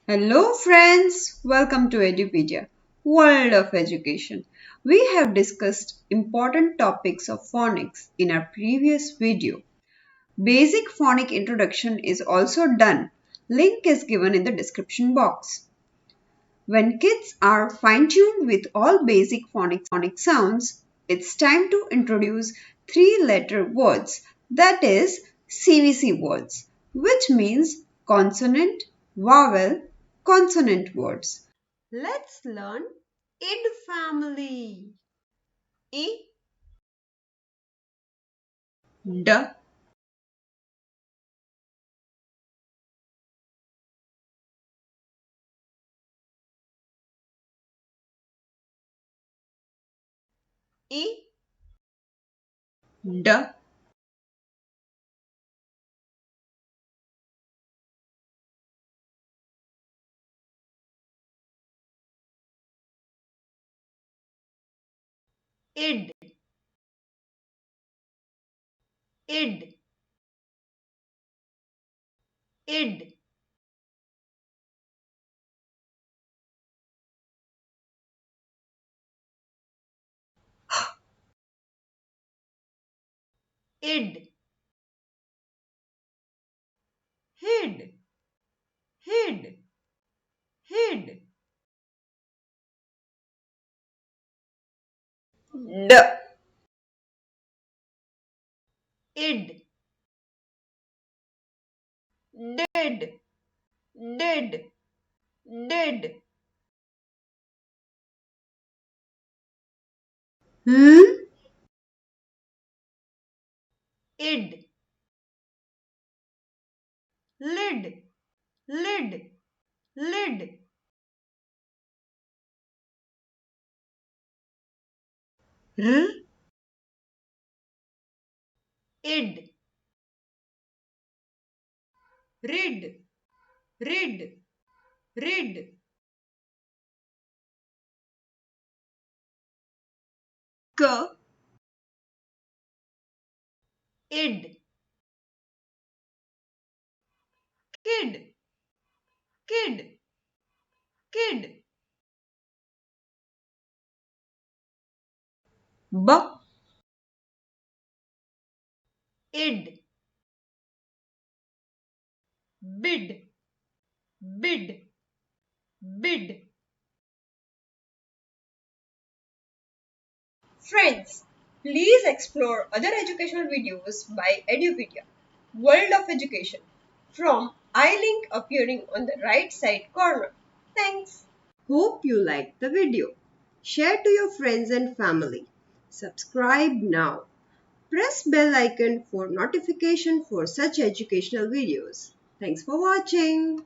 Hello friends, welcome to Edupedia, World of Education. We have discussed important topics of phonics in our previous video. Basic phonic introduction is also done. Link is given in the description box. When kids are fine-tuned with all basic phonic sounds, it's time to introduce three-letter words, that is CVC words, which means consonant, vowel, consonant words. Let's learn id family. I, d, I, d, id, id, id, id, hid, hid, hid, d, id, did, did, did, l, id, lid, lid, lid, r, id, rid, rid, rid, k, id, kid, kid, kid, b, id, bid, bid, bid. Friends, please explore other educational videos by Edupedia, World of Education, from iLink appearing on the right side corner. Thanks. Hope you liked the video. Share to your friends and family. Subscribe now. Press bell icon for notification for such educational videos. Thanks for watching.